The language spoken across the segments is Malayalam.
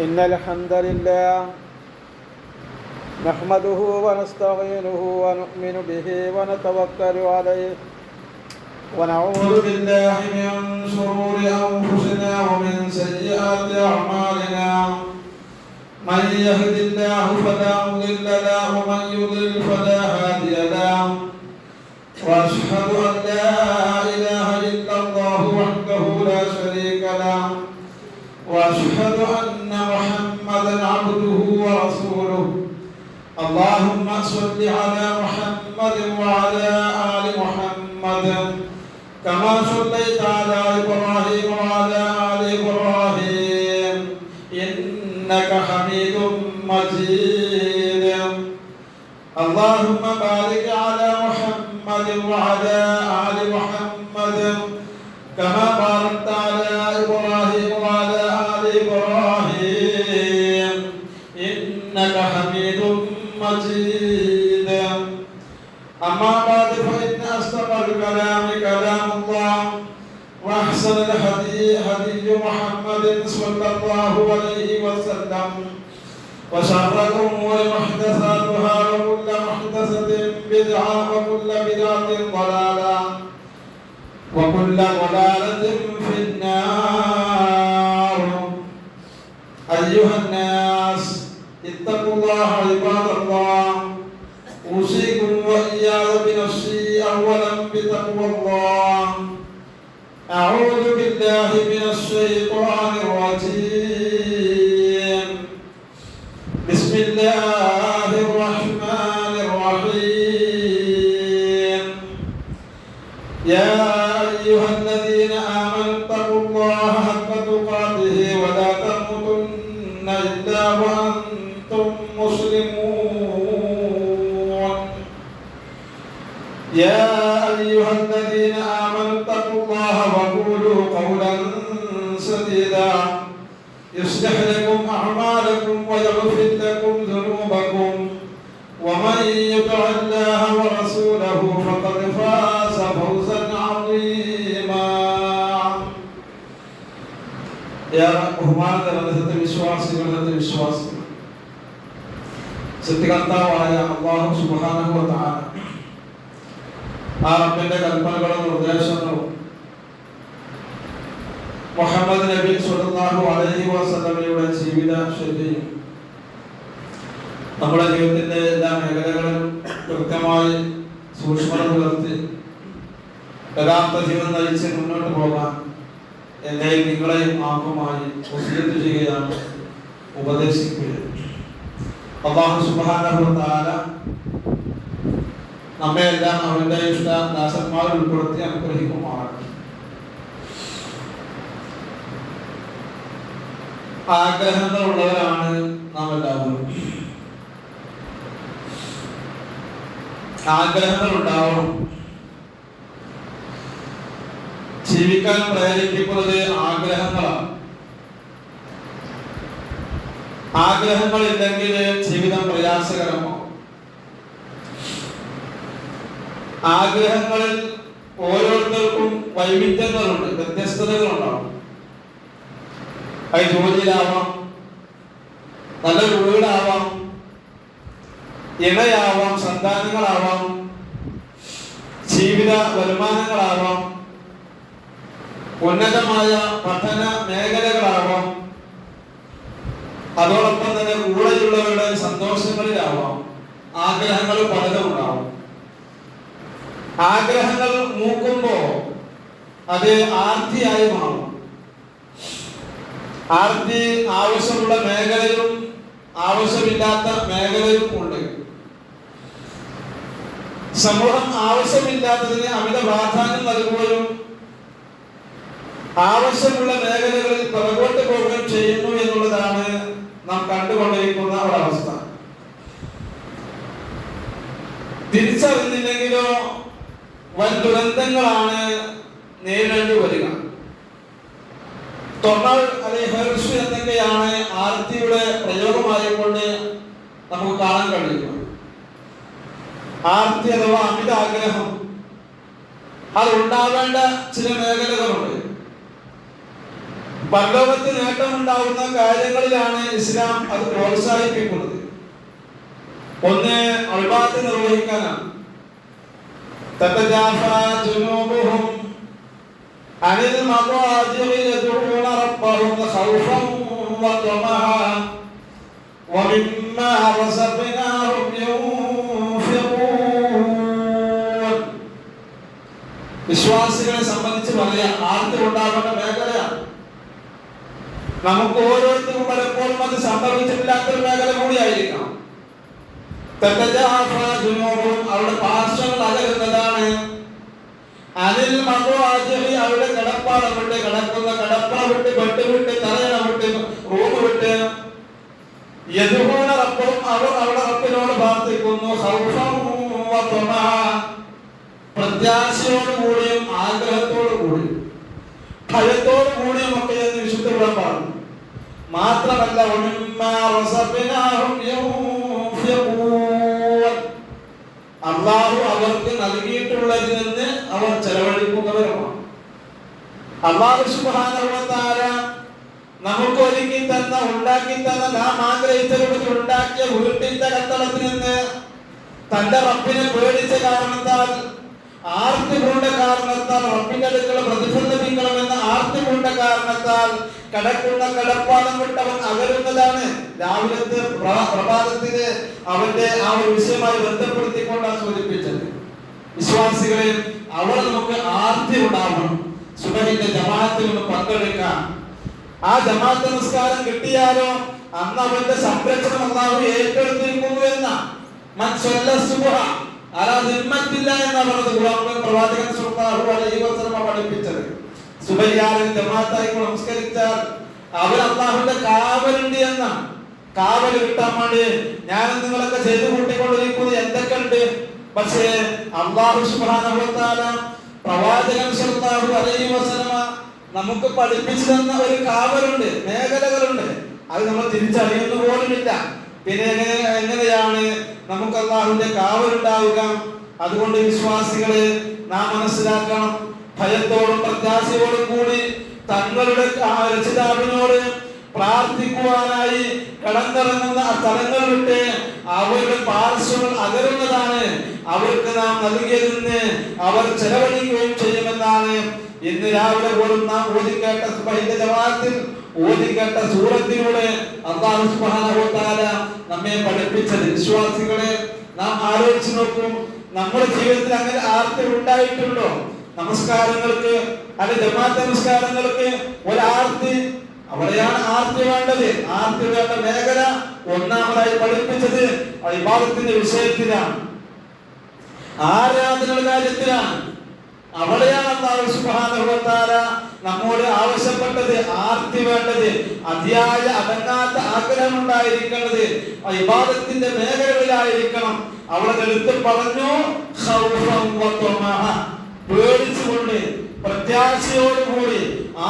إن الحمد لله نحمده ونستعينه ونؤمن به ونتوكل عليه ونعوذ بالله من شرور أنفسنا ومن سيئات أعمالنا من يهد الله فلا مضل له ومن يضلل فلا هادي له وأشهد أن لا إله إلا الله وحده لا شريك له وأشهد أن محمدا عبده ورسوله اللهم صل على محمد وعلى آل محمد كما صليت على إبراهيم وعلى آل إبراهيم إنك حميد مجيد اللهم بارك على محمد وعلى آل محمد كما باركت على إبراهيم وعلى آل إبراهيم إنك حميد مجيد أما بعد فإن أصدق الكلام كلام الله وأحسن الهدي هدي محمد صلى الله عليه وسلم وشر الأمور محدثاتها وكل محدثة بدعة وكل بدعة ضلالة وكل ضلالة في النار. أيها الناس اتقوا الله عباد الله أوصيكم وإياي بنفسي أولا بتقوى الله. أعوذ بالله من الشيطان الرجيم. بسم الله الرحمن الرحيم. يا أيها الذين آمنوا اتقوا الله حق تقاته ولا تموتن إلا وأنتم مسلمون. يا أيها الذين آمنوا اتقوا الله وقولوا قولا سديدا يصلح لكم أعمالكم ويغفر لكم ذنوبكم ومن يطع الله ورسوله فقد فاز فوزا عظيما. يا ബഹുമാനതരത്തെ വിശ്വാസികളുടെ വിശ്വാസികൾ സത്യകർത്താവായ അല്ലാഹു സുബ്ഹാനഹു വ തആല ആ റബ്ബിന്റെ കൽപ്പനകളും നിർദ്ദേശങ്ങളും മുഹമ്മദ് നബി സ്വല്ലല്ലാഹു അലൈഹി വസല്ലമയുടെ ജീവിത ശൈലിയും നമ്മുടെ ജീവിതത്തിന്റെ എല്ലാ മേഖലകളിലും കൃത്യമായി സൂക്ഷ്മത പുലർത്തി യഥാർത്ഥ ജീവൻ നയിച്ച് മുന്നോട്ട് പോകാൻ എന്നെയും നിങ്ങളെയും ആത്മമായി വസിയത്ത് ചെയ്യുകയാണ്, ഉപദേശിക്കുകയാണ്. അല്ലാഹു സുബ്ഹാനഹു വ തആല നമ്മെ എല്ലാം അവന്റെ ഇഷ്ട ദാസന്മാരിൽ ഉൾപ്പെടുത്തി അനുഗ്രഹിക്കുമാറാകട്ടെ. ആഗ്രഹങ്ങളുള്ളവരാണ് നാം എല്ലാവരും. ആഗ്രഹങ്ങൾ ഉണ്ടാവണം. ജീവിക്കാൻ പ്രേരിപ്പിക്കുന്നത് ആഗ്രഹങ്ങളാണ്. ആഗ്രഹങ്ങളില്ലെങ്കിൽ ജീവിതം പ്രയാസകരമാവും. ആഗ്രഹങ്ങളിൽ ഓരോരുത്തർക്കും വൈവിധ്യങ്ങളുണ്ട്, വ്യത്യസ്തതകളുണ്ടാവും. അത് ജോലിയിലാവാം, നല്ലൊരു വീടാവാം, ഇണയാവാം, സന്താനങ്ങളാവാം, ജീവിത വരുമാനങ്ങളാവാം, ഉന്നതമായ പഠന മേഖലകളാവാം, അതോടൊപ്പം തന്നെ കൂടെയുള്ളവരുടെ സന്തോഷങ്ങളിലാവാം. ആഗ്രഹങ്ങൾ പലതും ഉണ്ടാവും. ആഗ്രഹങ്ങൾ മൂക്കുമ്പോ അത് ആർത്തിയായി മാറും. ആർത്തി ആവശ്യമുള്ള മേഖലയും ആവശ്യമില്ലാത്ത മേഖലയും ഉണ്ട്. സമൂഹം ആവശ്യമില്ലാത്തതിന് അമിത പ്രാധാന്യം നൽകുകയും ആവശ്യമുള്ള മേഖലകളിൽ പുറകോട്ട് പോവുകയും ചെയ്യുന്നു എന്നുള്ളതാണ് നാം കണ്ടുകൊണ്ടിരിക്കുന്ന ഒരവസ്ഥ. തിരിച്ചറിഞ്ഞില്ലെങ്കിലോ വൻ ദുരന്തങ്ങളാണ് നേരിടേണ്ടി വരിക. തൊണ്ണൽ അല്ലെങ്കിൽ എന്നൊക്കെയാണ് ആർത്തിയുടെ പ്രയോഗമായിക്കൊണ്ട് നമുക്ക് കാണാൻ കഴിയുന്നത്. ആർത്തി അഥവാ അമിത ആഗ്രഹം അത് ഉണ്ടാവേണ്ട ചില മേഖലകളുണ്ട്. പരലോകത്ത് നേട്ടമുണ്ടാവുന്ന കാര്യങ്ങളിലാണ് ഇസ്ലാം അത് പ്രോത്സാഹിപ്പിക്കുന്നത്. ഒന്ന് ഇബാദത്ത് നിർവഹിക്കാനാണ്. തതജാഫാ ജുനൂബുഹും അനിൽ മദാജിഇ യദഊന റബ്ബഹും ഖൗഫൻ വതമഅൻ വമിമ്മാ റസഖ്നാഹും യുൻഫിഖൂൻ. വിശ്വാസികളെ സംബന്ധിച്ച് പറയാൻ ആർത്തി ഉണ്ടാവേണ്ട മേഖലയാണ്. നമുക്ക് ഓരോരുത്തർക്കും പലപ്പോഴും അത് സംഭവിച്ചിട്ടില്ലാത്തൊരു മേഖല കൂടിയായിരിക്കാം. അവരുടെ പാർശ്വങ്ങൾ അകലുന്നതാണ്. അതിൽ മതവാചി അവരുടെ കിടപ്പാട വിട്ട് കിടക്കുന്ന കിടപ്പറ വിട്ട് ബെഡ് വിട്ട് തലയണ വിട്ട് റൂം വിട്ട് യദൂന റബ്ബഹും അവർ അവരുടെ റബ്ബിനോട് പ്രാർത്ഥിക്കുന്നു. പ്രത്യാശയോട് കൂടിയും ആഗ്രഹത്തോടു കൂടിയും ഭയത്തോടു കൂടിയും ഒക്കെ എന്ന് വിശുദ്ധ ഖുർആൻ പറഞ്ഞു. മാത്രമല്ല അല്ലാഹു അവർക്ക് നൽകിയിട്ടുള്ളതിൽ നിന്ന് അവർ ചെലവഴിക്കുന്നവരുമാണ്. അല്ലാഹു സുബ്ഹാനഹു വ തആല നമുക്ക് ഒരുക്കി തന്ന ഉണ്ടാക്കി തന്ന നാം ആഗ്രഹിച്ചവർക്ക് ഉണ്ടാക്കിയ വീട്ടിന്റെ കത്തളത്തിൽ നിന്ന് തന്റെ റബ്ബിനെ പേടിച്ച കാരണത്താൽ ആർത്തി കൊണ്ട കാരണത്താൽ റബ്ബിന്റെ അടുക്കൽ പ്രതിഫലം ലഭിക്കണമെന്ന ആർത്തി കൊണ്ട കാരണത്താൽ കിടക്കുന്ന കിടപ്പാടം വിട്ടവൻ അകലുന്നതാണ്. രാവിലത്തെ പ്രഭാതത്തിന് അവന്റെ ആ ഒരു വിഷയമായി ബന്ധപ്പെടുത്തിക്കൊണ്ടാണ് സൂചിപ്പിച്ചത്. വിശ്വാസികളെ അവിടെ നമുക്ക് ആർത്തി ഉണ്ടാവണം. സുബഹിന്റെ ജമാഅത്തിൽ നിന്ന് പങ്കെടുക്കാം. ആ ജമാഅത്ത് നിസ്കാരം കിട്ടിയാലോ അന്ന് അവന്റെ സംരക്ഷണം അല്ലാഹു ഏറ്റെടുത്തിരിക്കുന്നു എന്ന പ്രവാചകൻ സല്ലല്ലാഹു അലൈഹി വസല്ലം പഠിപ്പിച്ചത്. സുബഹിയാറിൽ ജമാഅത്തായി നമസ്കരിച്ചാൽ അവർ അല്ലാഹുവിന്റെ കാവലുണ്ട് എന്ന കാവൽ കിട്ടാൻ വേണ്ടി ഞാൻ നിങ്ങളൊക്കെ ചെയ്തു കൂട്ടിക്കൊണ്ടിരിക്കുന്നത് എന്തൊക്കെയുണ്ട്. പക്ഷേ അല്ലാഹു സുബ്ഹാനഹു വ തആല പ്രവാചകൻ സല്ലല്ലാഹു അലൈഹി വസല്ലം നമുക്ക് പഠിപ്പിച്ചു തന്ന ഒരു കാവലുണ്ട്, മേഖലകളുണ്ട്. അത് നമ്മൾ തിരിച്ചറിയുന്ന പോലുമില്ല. പിന്നെ എങ്ങനെയാണ് നമുക്ക് അല്ലാഹുവിന്റെ കാവലുണ്ടാവുക? അതുകൊണ്ട് വിശ്വാസികളെ നാം മനസ്സിലാക്കണം. ഭയത്തോടും പ്രത്യാശയോടും കൂടി തങ്ങളുടെ രക്ഷിതാവിനോട് പ്രാർത്ഥിക്കുവാനായി കടന്നിറങ്ങുന്ന സ്ഥലങ്ങൾ വിട്ട് അവരുടെ പാർശ്വങ്ങൾ അകലുന്നതാണ് അവർക്ക് നാം നൽകിയതെന്ന് അവർ ചെലവഴിക്കുകയും ചെയ്യുമെന്നാണ് ഇന്ന് രാവിലെ പോലും നാം ഓതിക്കേട്ട സുബഹിന്റെ ജമാഅത്തിൽ ഓതിക്കേട്ട സൂറത്തിലൂടെ അല്ലാഹു സുബ്ഹാനഹു വ തആല നമ്മെ പഠിപ്പിച്ചത്. വിശ്വാസികളെ നാം ആലോചിച്ച് നോക്കും. നമ്മുടെ ജീവിതത്തിൽ അങ്ങനെ ആർത്തി ഉണ്ടായിട്ടുണ്ടോ? നമസ്കാരങ്ങൾക്ക് അല്ലെ ജമാഅത്ത് നമസ്കാരങ്ങൾക്ക് ഒരാർത്തി, അവിടെയാണ് ആർത്തി വേണ്ടത്. ആർത്തി വേണ്ട മേഖല ഒന്നാമതായി പഠിപ്പിച്ചത് ഇബാദത്തിന്റെ വിഷയത്തിലാണ്, ആരാധനയുടെ കാര്യത്തിലാണ്. അവിടെയാണ് അല്ലാഹു സുബ്ഹാനഹു വ തആല നമ്മോട് ആവശ്യപ്പെട്ടത്. ആർത്തി വേണ്ടത്, അതിയായ അടങ്ങാത്ത ആഗ്രഹം ഉണ്ടായിരിക്കേണ്ടത് ഇബാദത്തിന്റെ മേഖലകളിലായിരിക്കണം. അവിടെ എടുത്ത് പറഞ്ഞു ഖൗഫൻ വ തമഅ, പേടിച്ചുകൊണ്ട് പ്രത്യാശയോടുകൂടി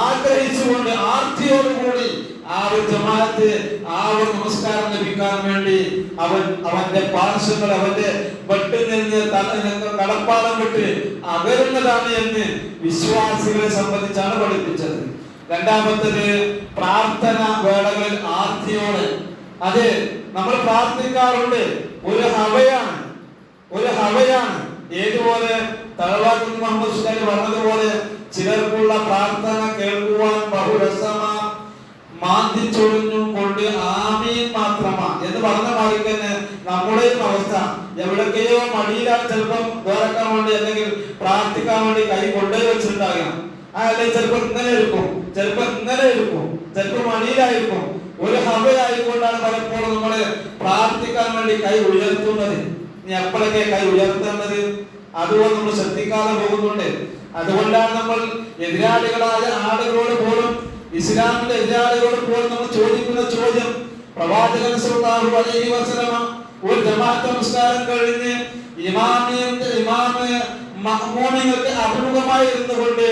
ആഗ്രഹിച്ചുകൊണ്ട് ആർത്തിയോടുകൂടി ആ ഒരു ജമാഅത്ത് ആ ഒരു നമസ്കാരം ലഭിക്കാൻ വേണ്ടി അവന്റെ പാർശ്വങ്ങൾ അവന്റെ വെട്ടിൽ നിന്ന് കടപ്പാടം വിട്ട് അകരുന്നതാണ് എന്ന് വിശ്വാസികളെ സംബന്ധിച്ചാണ് പഠിപ്പിച്ചത്. രണ്ടാമത്തത് പ്രാർത്ഥന വേളകളിൽ ആർത്തിയോടെ. അതെ, നമ്മൾ പ്രാർത്ഥിക്കാറുണ്ട്. ഒരു ഹവയാണ്. ഏതുപോലെ തറവാട്ടിൽ മുഹമ്മദ് സുലൈമാൻ പറഞ്ഞതുപോലെ ചിലർക്കുള്ള പ്രാർത്ഥന കേൾക്കുവാൻ ബഹുരസമാ, മാന്തിച്ചൊഴിഞ്ഞും കൊണ്ട് ആമീൻ മാത്രമാ എന്ന് പറഞ്ഞ മാതിരി തന്നെ നമ്മുടെയും അവസ്ഥ. എവിടൊക്കെയോ മടിയിലാണ് ചിലപ്പം വേറെക്കാൻ വേണ്ടി അല്ലെങ്കിൽ പ്രാർത്ഥിക്കാൻ വേണ്ടി കൈ കൊണ്ടേ വെച്ചിട്ടുണ്ടാകാം. അല്ലെങ്കിൽ ചിലപ്പോൾ ഇങ്ങനെ എടുക്കും, ചിലപ്പോൾ മടിയിലായിരിക്കും. ഒരു ഹവയായിക്കൊണ്ടാണ് പലപ്പോഴും നമ്മള് പ്രാർത്ഥിക്കാൻ വേണ്ടി കൈ ഉയർത്തുന്നത്. ഇനി എപ്പോഴൊക്കെ കൈ ഉയർത്തേണ്ടത് അതുകൊണ്ട് നമ്മൾ ശ്രദ്ധിക്കാതെ പോകുന്നുണ്ട്. അതുകൊണ്ടാണ് നമ്മൾ എതിരാളികളായ ആളുകളോട് പോലും, ഇസ്ലാമിന്റെ എതിരാളികളോട് പോലും നമ്മൾ ചോദിക്കുന്ന ചോദ്യം, പ്രവാചകൻ സല്ലല്ലാഹു അലൈഹി വസല്ലം ഒരു ജമാഅത്ത് നമസ്കാരം കഴിഞ്ഞ് മഅ്മൂമിങ്ങൾക്ക് അഭിമുഖമായി ഇരുന്നുകൊണ്ട്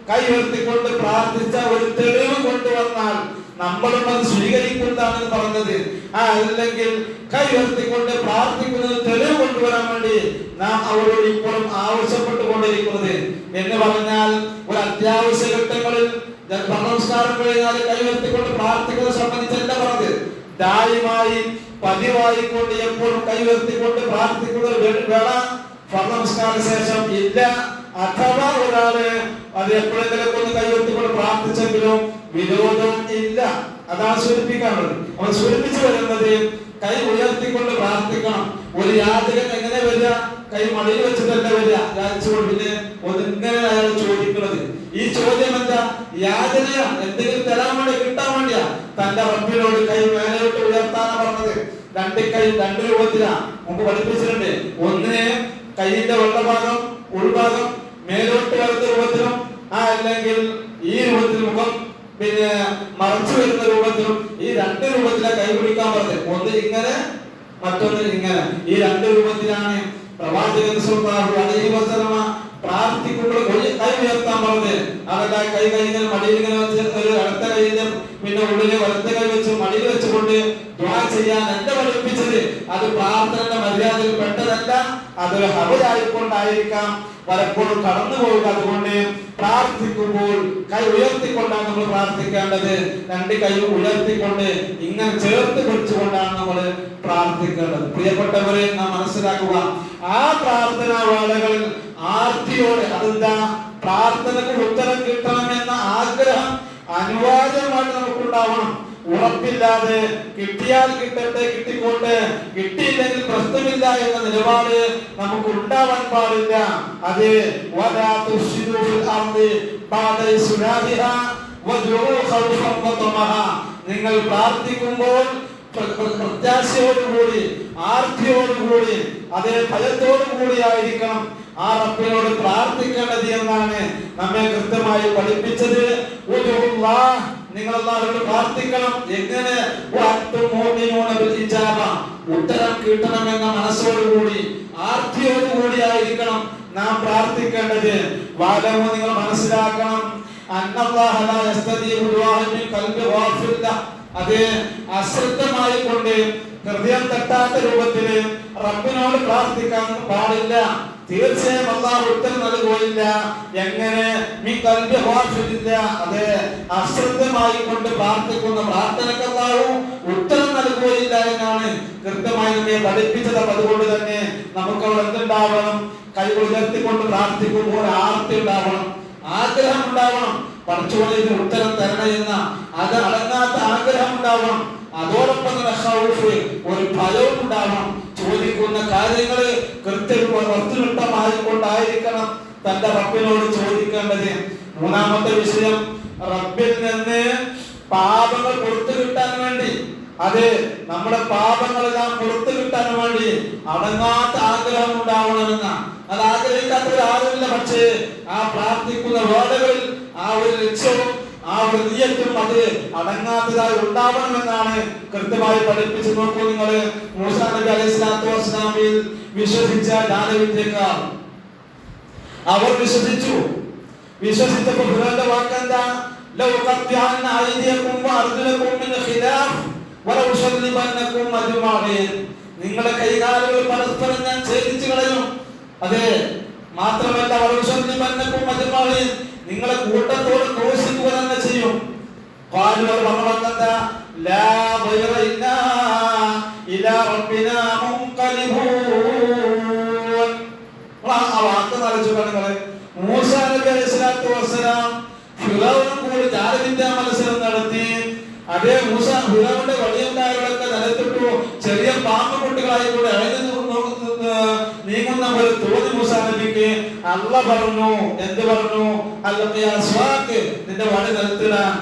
കൈ ഉയർത്തിക്കൊണ്ട് പ്രാർത്ഥിച്ച ഒരു തെളിവ് കൊണ്ടുവന്നാൽ നമ്മളും അത് സ്വീകരിക്കുന്നതാണെന്ന് പറഞ്ഞത്. അല്ലെങ്കിൽ കൈ ഉയർത്തിക്കൊണ്ട് പ്രാർത്ഥിക്കുന്നത് തെളിവ് കൊണ്ടുവരാൻ വേണ്ടി നാം അവരോട് ഇപ്പോഴും ആവശ്യപ്പെട്ടുകൊണ്ടിരിക്കുന്നത് എന്ന് പറഞ്ഞാൽ ഒരു അത്യാവശ്യ ഘട്ടങ്ങളിൽ നമസ്കാരം കഴിഞ്ഞാൽ കൈവർത്തിക്കൊണ്ട് പ്രാർത്ഥിക്കുന്നത് സംബന്ധിച്ചല്ല പറഞ്ഞത്. ദായിമായി പതിവായിക്കൊണ്ട് എപ്പോഴും കൈവർത്തിക്കൊണ്ട് പ്രാർത്ഥിക്കുന്നത് വേണം നമസ്കാര ശേഷം ഇല്ല. അഥവാ ഒരാള് അത് എപ്പോഴെങ്കിലും ഒന്ന് കൈവർത്തിക്കൊണ്ട് പ്രാർത്ഥിച്ചെങ്കിലും വിരോധം ഇല്ല. അതാണ് സൂചിപ്പിക്കാനുള്ളത്. അവൻ സൂചിപ്പിച്ചു വരുന്നത് കൈ ഉയർത്തിക്കൊണ്ട് പ്രാർത്ഥിക്കണം. ഒരു യാചകൻ എങ്ങനെ വരിക? കൈ മടിയിൽ വെച്ചിട്ടല്ല വരിക യാചിച്ചുകൊണ്ട്. പിന്നെ ഒന്നിങ്ങനെ അയാൾ ചോദിക്കുന്നത്. ഈ ചോദ്യം എന്താ? യാചനയാണ്. എന്തെങ്കിലും തരാൻ വേണ്ടി, കിട്ടാൻ വേണ്ടിയാ. തന്റെ റബ്ബിനോട് കൈ മേലോട്ട് ഉയർത്താനാണ് പറഞ്ഞത്. രണ്ട് കൈ രണ്ട് രൂപത്തിലാ മുമ്പ് പഠിപ്പിച്ചിട്ടുണ്ട്. ഒന്ന് കൈയിന്റെ വെള്ളഭാഗം ഉൾഭാഗം മേലോട്ട് വരുന്ന രൂപത്തിലും, അല്ലെങ്കിൽ ഈ രൂപത്തിൽ മുഖം പിന്നെ മറച്ചു വരുന്ന രൂപത്തിലും, ഈ രണ്ട് രൂപത്തിലാണ് കൈ പിടിക്കാൻ പറഞ്ഞത്. ഒന്ന് ഇങ്ങനെ, മറ്റൊന്ന് ഇങ്ങനെ. ഈ രണ്ട് രൂപത്തിലാണ് പ്രവാചകൻ സല്ലല്ലാഹു അലൈഹി വസല്ലമ പ്രാർത്ഥിക്കുമ്പോൾ കൈ ഉയർത്താൻ പറഞ്ഞത്. അതല്ല കൈ ഇങ്ങനെ മടിയിൽ ഇങ്ങനെ വെച്ച് ഒരു അടുത്ത കൈയിന്റെ പിന്നെ ഉള്ളില് വലത്തെ കൈ വെച്ച് മടിയിൽ വെച്ചുകൊണ്ട് ദുആ ചെയ്യാൻ എന്നെ പഠിപ്പിച്ചത്. അത് പ്രാർത്ഥനയുടെ മര്യാദയിൽ പെട്ടതല്ല. അതൊരു ഹബലായിക്കൊണ്ടായിരിക്കാം പലപ്പോഴും കടന്നു പോവുക. അതുകൊണ്ട് പ്രാർത്ഥിക്കുമ്പോൾ കൈ ഉയർത്തിക്കൊണ്ടാണ് നമ്മൾ പ്രാർത്ഥിക്കേണ്ടത്. രണ്ട് കൈയും ഉയർത്തിക്കൊണ്ട് ഇങ്ങനെ ചേർത്ത് പിടിച്ചുകൊണ്ടാണ് നമ്മൾ പ്രാർത്ഥിക്കേണ്ടത്. പ്രിയപ്പെട്ടവരെ, നാം മനസ്സിലാക്കുക, ആ പ്രാർത്ഥനാ വേളകളിൽ ആർത്തിയോടെ, അതെന്താ, പ്രാർത്ഥനയ്ക്ക് ഉത്തരം കിട്ടണമെന്ന ആഗ്രഹം അനിവാര്യമായിട്ട് നമുക്കുണ്ടാവണം. ഉറപ്പില്ലാതെ കിട്ടിയാൽ കിട്ടട്ടെ, കിട്ടിക്കൊണ്ട്, കിട്ടിയില്ലെങ്കിൽ പ്രശ്നമില്ല എന്ന നിലപാട് നമുക്ക് ഉണ്ടാവാൻ പാടില്ല. അത് നിങ്ങൾ പ്രാർത്ഥിക്കുമ്പോൾ പ്രത്യാശയോടുകൂടി, ആർത്തിയോടുകൂടി, അതേ ഭയത്തോടുകൂടി ആയിരിക്കണം ആ റബ്ബിനോട് പ്രാർത്ഥിക്കേണ്ടത് എന്നാണ് നമ്മെ കൃത്യമായി പഠിപ്പിച്ചത്. നിങ്ങൾ അല്ലാഹുവോട് പ്രാർത്ഥിക്കണം. എങ്ങനെ? ഉത്തരം കിട്ടണമെന്ന മനസ്സോടുകൂടി, ആർത്തിയോടുകൂടി ആയിരിക്കണം നാം പ്രാർത്ഥിക്കേണ്ടത്. വാദമോ നിങ്ങൾ മനസ്സിലാക്കണം. അത് അശ്രദ്ധമായി കൊണ്ട് ഹൃദയം തട്ടാത്ത രൂപത്തില് റബ്ബിനോട് പ്രാർത്ഥിക്കാൻ പാടില്ല. തീർച്ചയായും അല്ലാഹു ഉത്തരം നൽകുകയില്ല. എങ്ങനെ? അതെ, അശ്രദ്ധമായി കൊണ്ട് പ്രാർത്ഥിക്കുന്ന പ്രാർത്ഥനയ്ക്ക് അല്ലാഹു ഉത്തരം നൽകുകയില്ല എന്നാണ് കൃത്യമായി നമ്മെ പഠിപ്പിച്ചത്. അതുകൊണ്ട് തന്നെ നമുക്ക് അവിടെ എന്തുണ്ടാവണം? കൈ ഉയർത്തിക്കൊണ്ട് പ്രാർത്ഥിക്കുമ്പോൾ ആർത്തി ഉണ്ടാവണം, ആഗ്രഹം ഉണ്ടാവണം. പഠിച്ചോളെ ഇതിന് ഉത്തരം തരണം എന്ന അത് അടങ്ങാത്ത ആഗ്രഹം ഉണ്ടാവണം. അതോടൊപ്പം തന്നെ ഒരു ഭയവും ഉണ്ടാവണം. ചോദിക്കുന്ന കാര്യങ്ങൾ വസ്തുനിഷ്ഠമായിക്കൊണ്ടായിരിക്കണം തന്റെ റബ്ബിനോട് ചോദിക്കേണ്ടത്. മൂന്നാമത്തെ വിഷയം, റബ്ബിൽ നിന്ന് പാപങ്ങൾ പുറത്തു കിട്ടാൻ വേണ്ടി, അത് നമ്മുടെ പാപങ്ങളെല്ലാം പുറത്തു കിട്ടാൻ വേണ്ടി അടങ്ങാത്ത ആഗ്രഹം ഉണ്ടാവണമെന്ന. അത് ആഗ്രഹിക്കാത്തവരാരുമില്ല. പക്ഷേ ആ പ്രാർത്ഥിക്കുന്ന വേളകളിൽ ആ ഒരു ലക്ഷ്യവും ആ ഒരു നിയത്തും അത് അടങ്ങാത്തതായി ഉണ്ടാവണമെന്നാണ് കൃത്യമായി പഠിപ്പിച്ചു. നോക്കൂ നിങ്ങൾ, മൂസാ നബി അലൈഹി സ്വലാത്തു വസ്സലാമിൽ വിശ്വസിച്ച ജാലവിദ്യക്കാർ, അവർ വിശ്വസിച്ചപ്പോൾ ഫിറൗന്റെ വാക്കെന്താ? ലൗ ഖത്അന അയ്ദിയകും വഅർജുലകും മിൻ ഖിലാഫ് വലഉസല്ലിബന്നകും അജ്മഈൻ. നിങ്ങളുടെ കൈകാലുകൾ പരസ്പരം ഞാൻ ഛേദിച്ചു കളയും. അതെ, മാത്രമല്ല വലഉസല്ലിബന്നകും അജ്മഈൻ, നിങ്ങളെ കൂട്ടത്തോട് ക്രൂശിക്കുക തന്നെ ചെയ്യും. ഖാലുവർ പറഞ്ഞതെന്താ? ലാ ഖൈറ ഇന്നാ ഇലാ റബ്ബിനാ മുൻഖലിബൂൻ. ആ വാക്ക് ആലോചിക്കുക. മൂസാ നബി അലൈഹി സ്വലാത്തു വസ്സലാം ഫിറൗനും കൂടി ജാലവിദ്യാ മത്സരം നടത്തി. അതേ ഫിറൗന്റെ വടിയുണ്ടായവരൊക്കെ നിലത്തിട്ടു. ചെറിയ പാമ്പ് കുട്ടികളായി കൂടെ നീങ്ങുന്ന പോലെ തോന്നി മൂസാ നബിക്ക്. അല്ല പറഞ്ഞു, എന്ത് പറഞ്ഞു? നിന്റെ വടി നിലത്തിടാൻ.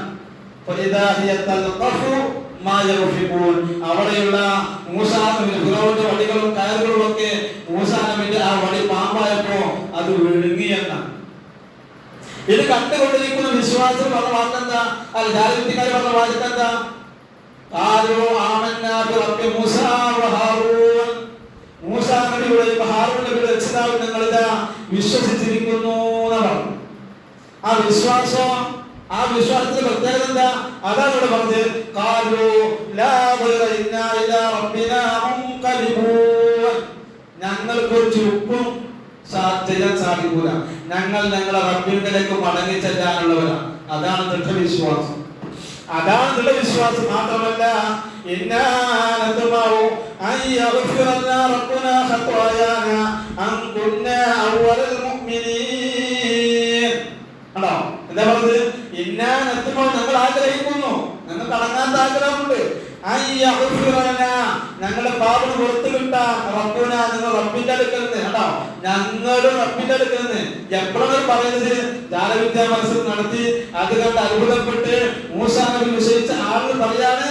അവിടെയുള്ള മൂസാ നബി ഫിറൗന്റെ വടികളും കയറുകളും ഒക്കെ മൂസാ നബിന്റെ ആ വടി പാമ്പായപ്പോ അത് വിഴുങ്ങിയെന്ന. ഇത് കണ്ടുകൊണ്ടിരിക്കുന്ന വിശ്വാസം പറഞ്ഞ വാക്കെന്താ? അല്ല, ജാലവിദ്യക്കാർ പറഞ്ഞ വാക്കെന്താ? മൂസാ നബിയുടെ ഹാറൂൻ നബിയുടെ രക്ഷിതാവ് ഞങ്ങളിതാ വിശ്വസിച്ചിരിക്കുന്നു എന്നാണ്. ആ വിശ്വാസത്തിന്റെ പ്രത്യേകത എന്താ? അതാണ് ഇവിടെ പറഞ്ഞത്. ഞങ്ങൾക്കൊരു ചുക്കും ചെയ്യാൻ സാധിക്കൂല. ഞങ്ങൾ ഞങ്ങളെ റബ്ബിലേക്ക് മടങ്ങി ചെല്ലാനുള്ളവരാണ്. അതാണ് ദൃഢവിശ്വാസം. അതാണ് ദൃഢവിശ്വാസം. മാത്രമല്ല എന്താ പറഞ്ഞത്? ഞങ്ങൾ ആഗ്രഹിക്കുന്നു, ഞങ്ങൾക്ക് അടങ്ങാത്ത ആഗ്രഹമുണ്ട്. ഞങ്ങളുടെ പാപം പുറത്തു കിട്ടാൻ റബ്ബുന, നിങ്ങൾ റബ്ബിന്റെ അടുക്കൽ നിന്ന് കേട്ടോ, ഞങ്ങളുടെ റബ്ബിന്റെ അടുക്കൽ നിന്ന്. എപ്പോഴാണ് പറയുന്നത്? ജാലവിദ്യാ മത്സരം നടത്തി അത് കണ്ട് അത്ഭുതപ്പെട്ട് മൂസാ നബി വിഷയിച്ച ആളുകൾ പറയാണ്,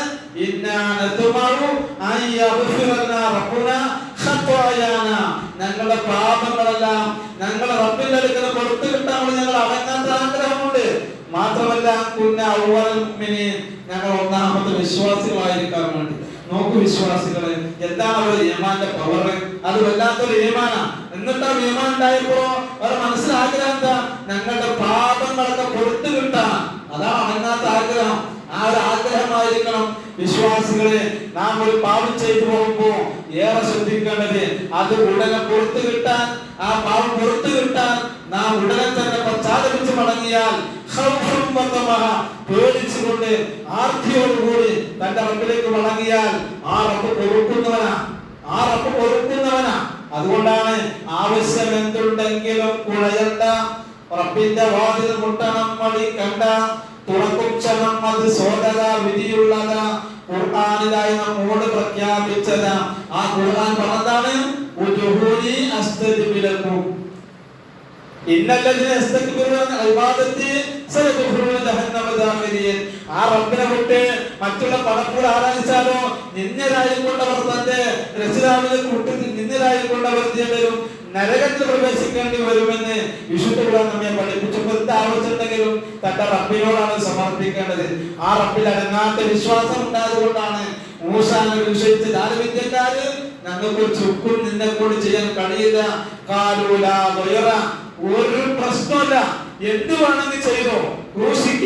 ഞങ്ങളുടെ പാപങ്ങളെല്ലാം ഞങ്ങളുടെ റബ്ബിന്റെ അടുക്കൽ പുറത്തു കിട്ടാൻ ഞങ്ങൾ അടങ്ങാത്ത ആഗ്രഹമുണ്ട്. മാത്രമല്ല ഞങ്ങൾ ഒന്നാമത്തെ വിശ്വാസികളായിരിക്കാൻ വേണ്ടി. നോക്കൂ വിശ്വാസികളെ, എന്താണ് അവരുടെ ഈമാന്റെ പവർ? അത് വല്ലാത്തൊരു ഈമാനാ. എന്നിട്ട് ആ ഈമാൻ ഉണ്ടായപ്പോ അവരുടെ മനസ്സിലാഗ്രഹം എന്താ? ഞങ്ങളുടെ പാപങ്ങളൊക്കെ പുറത്തു കിട്ടാൻ. അതാണ് അടങ്ങാത്ത ആഗ്രഹം. ആ ഒരു ആഗ്രഹമായിരിക്കണം വിശ്വാസികളെ. നാം ഒരു പാപം ചെയ്തു പോകുമ്പോ ഏറെ ശ്രദ്ധിക്കേണ്ടത് അത് ഉടനെ പുറത്തു കിട്ടാൻ, ആ പാപം പുറത്തു കിട്ടാൻ നാം ഉടനെ തന്നെ പശ്ചാത്തപിച്ച് മടങ്ങിയാൽ പേടിച്ചുകൊണ്ട് ആർത്തിയോടുകൂടി തന്റെ റബ്ബിലേക്ക് മടങ്ങിയാൽ ആ റബ്ബ് പൊറുക്കുന്നവനാ, ആ റബ്ബ് പൊറുക്കുന്നവനാ. അതുകൊണ്ടാണ് ആവശ്യം എന്തുണ്ടെങ്കിലും കുഴയണ്ട, റബ്ബിന്റെ വാതിൽ മുട്ടണം മടി കണ്ട, തുറക്കും ക്ഷണം അത് സോദര വിധിയുള്ളതാ. ഖുർആനിലായി നമ്മോട് പ്രഖ്യാപിച്ചത് ആ ഖുർആൻ പറഞ്ഞതാണ്, ആ റബ്ബിനെ വിട്ട് മറ്റുള്ള പടപ്പുകൾ ആരാധിച്ചാലോ നിന്ദരായിക്കൊണ്ടവർ തന്റെ രക്ഷിതാവിനെ കൂട്ടി നിന്ദരായിക്കൊണ്ടവർ വരും, നരകത്തിൽ പ്രവേശിക്കേണ്ടി വരുമെന്ന് വിശുദ്ധ ഖുർആൻ നമ്മെ പഠിപ്പിച്ചപ്പോൾ എന്ത് ആവശ്യമുണ്ടെങ്കിലും തന്റെ റബ്ബിനോടാണ് സമർപ്പിക്കേണ്ടത്. ആ റബ്ബിൽ അടങ്ങാത്ത വിശ്വാസം ഉണ്ടായതുകൊണ്ടാണ് മൂസാ നബി വിഷയിച്ച ജാലവിദ്യക്കാര് ഞങ്ങൾക്ക് ചുക്കും നിന്നെ കൊണ്ട് ചെയ്യാൻ കഴിയില്ല, കാലൂല വയറ, ഒരു പ്രശ്നമല്ല, എന്ത് വേണമെങ്കിൽ ചെയ്തോ, ക്രൂശിക്ക,